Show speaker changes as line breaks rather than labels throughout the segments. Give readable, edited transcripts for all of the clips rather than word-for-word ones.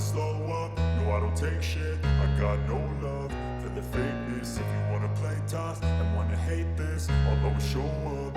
slow up, no I don't take shit. I got no love for the fakeness. If you wanna play tough and wanna hate this, I'll always show up.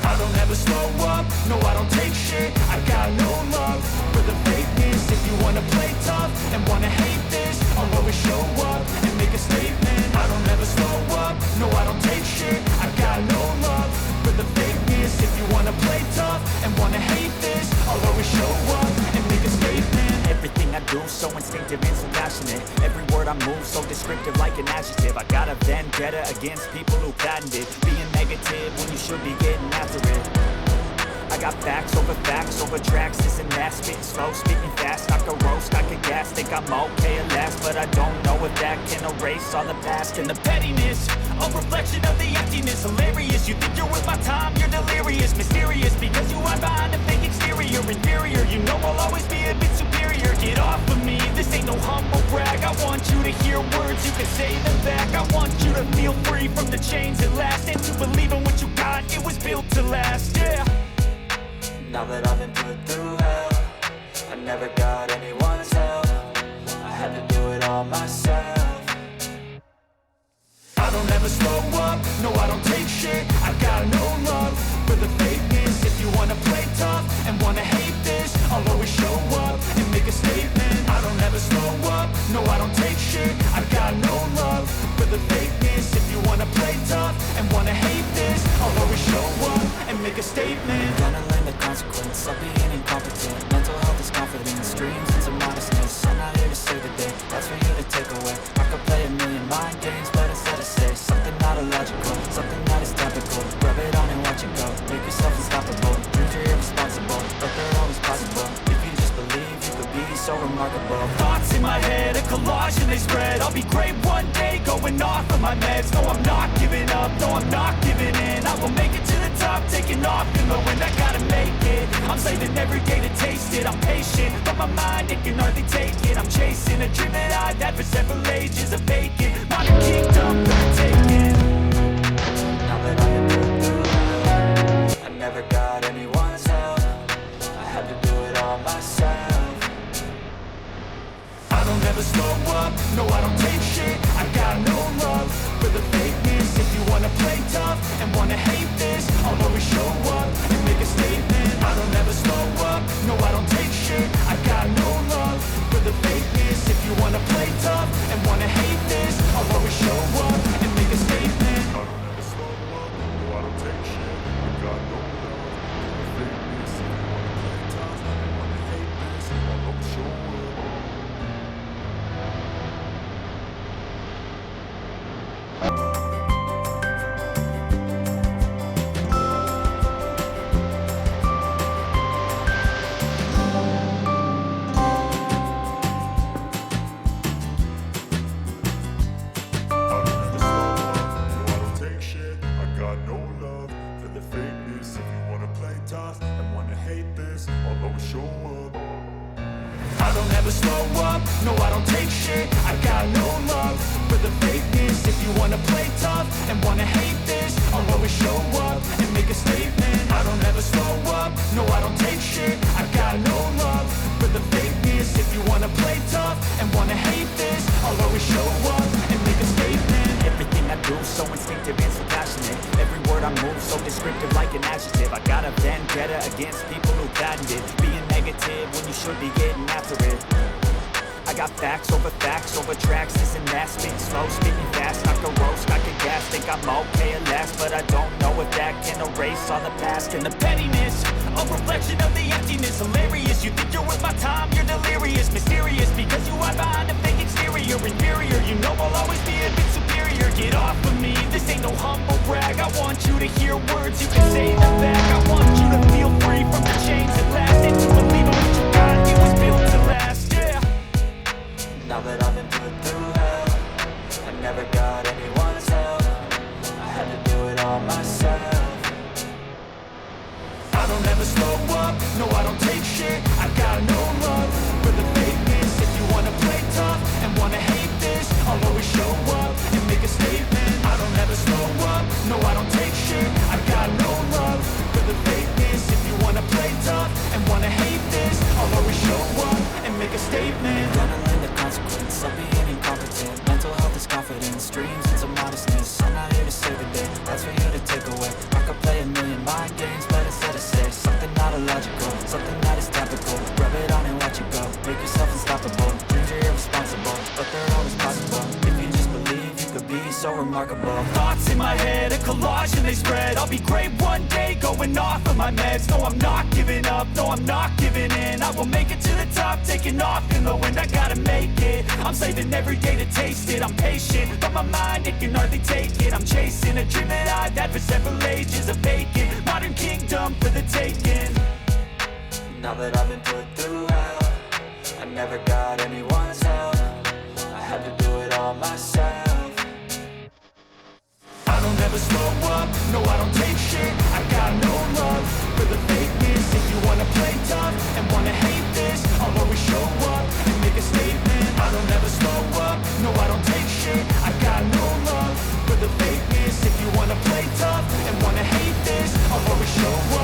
I don't ever slow up, no I don't take shit. I got no love for the fakeness. If you wanna play tough and wanna hate this, I'll always show up and make a statement. I don't ever slow up, no I don't take shit. I got no love for the fakeness. If you wanna play tough and wanna hate this, I'll always show up and make a statement.
Everything I do so instinctive and so passionate. Every word I move so descriptive like an adjective. I got a vendetta against people who patented being negative when you should be getting after it. I got facts over tracks, this and that. Spitting slow, speaking fast, I could roast, I could gas. Think I'm okay at last, but I don't know if that can erase all the past. And the pettiness, a reflection of the emptiness. Hilarious, you think you're worth my time, you're delirious. Mysterious, because you hide behind a fake exterior. Inferior, you know I'll always be a bit superior. Get off of me, this ain't no humble brag. I want you to hear words, you can say them back. I want you to feel free from the chains at last, and to believe in what you got, it was built to last, yeah.
Now that I've been put through hell, I never got anyone's help. I had to do it all myself.
I don't ever slow up, no I don't take shit. I got no love for the fakeness. If you wanna play tough and wanna hate this, I'll always show up and make a statement. I don't ever slow up, no I don't take shit. I got no love for the fakeness. If you wanna play tough and wanna hate this, I'll always show up and make a statement.
Gonna learn the consequence of being incompetent. Mental health is confidence, dreams and some modestness. I'm not here to save the day, that's for you to take away. I could play a million mind games, but instead I say something not illogical, something that is topical. Rub it on and watch it go, make yourself unstoppable. Dreams are irresponsible, but they're always possible. If you just believe, you could be so remarkable.
Thoughts in my head, a collage and they spread. I'll be great one day, going off of my meds. No, I'm not giving up, no, I'm not giving in. I will make it to the top, taking off in the wind. I gotta make it, I'm saving every day to taste it. I'm patient, but my mind, it can hardly take it. I'm chasing a dream that I've had for several ages. A vacant, modern kingdom, gonna take it.
Now that I've been put through hell, I never got anyone's help. I had to do it all myself.
I don't ever slow up, no I don't take shit. I got no love for the fakeness. If you wanna play tough and wanna hate this, I'll always show up and make a statement. I don't ever slow up, no I don't take shit. I got no love for the fakeness. If you wanna play tough and wanna hate this, I'll always show up and make a statement. I don't ever slow up, no I don't take shit. I got no love for the fakeness. If you wanna play tough and wanna hate this, I'll always show up. No, I don't take shit, I got no love for the fakeness. If you wanna play tough and wanna hate this, I'll always show up and make a statement. I don't ever slow up, no I don't take shit. I got no love for the fakeness. If you wanna play tough and wanna hate this, I'll always show up and make a statement.
Everything I do so instinctive and so passionate. Every word I move so descriptive like an adjective. I got a vendetta against people who patented being negative when you should be getting after it. I got facts over tracks, this and that. Speaking slow, speaking fast, I could roast, I could gas. Think I'm okay at last, but I don't know if that can erase all the past. And the pettiness, a reflection of the emptiness. Hilarious, you think you're worth my time, you're delirious. Mysterious, because you hide behind a fake exterior. Inferior, you know I'll always be a bit superior. Get off of me, this ain't no humble brag. I want you to hear words, you can say them back. I want you to feel free from the chains at last, and to believe in what you got, it was built to last, yeah.
Now that I've been put through hell, I never got anyone's help. I had to do it all myself.
I don't ever slow up, no I don't take shit. I got no love for the fakeness. If you wanna play tough and wanna hate this, I'll always show up and make a statement. I don't ever slow up, no I don't take shit. I got no love for the fakeness. If you wanna play tough make a statement.
Gonna learn the consequence of being incompetent. Mental health is confidence, dreams into modestness. I'm not here to save the day, that's for you to take away. I could play a million mind games, but instead I say something not illogical, something that is topical. Rub it on and watch it go, make yourself unstoppable. Dreams are irresponsible, but they're always possible. If you just believe, you could be so remarkable.
Thoughts in my head, a collage and they spread. I'll be great one day, going off of my meds. No, I'm not giving up, no, I'm not giving in. I will make it to the top, taking off in the wind. I gotta make it, I'm saving every day to taste it. I'm patient, but my mind, it can hardly take it. I'm chasing a dream that I've had for several ages. A vacant, modern kingdom for the taking.
Now that I've been put through hell, I never got anyone's help. I had to do it all myself.
I don't ever slow up, no I don't take shit. I got no love for the fakeness. If you wanna play tough and wanna hate this, I'll always show up and make a statement. I don't ever slow up, no I don't take shit. I got no love for the fakeness. If you wanna play tough and wanna hate this, I'll always show up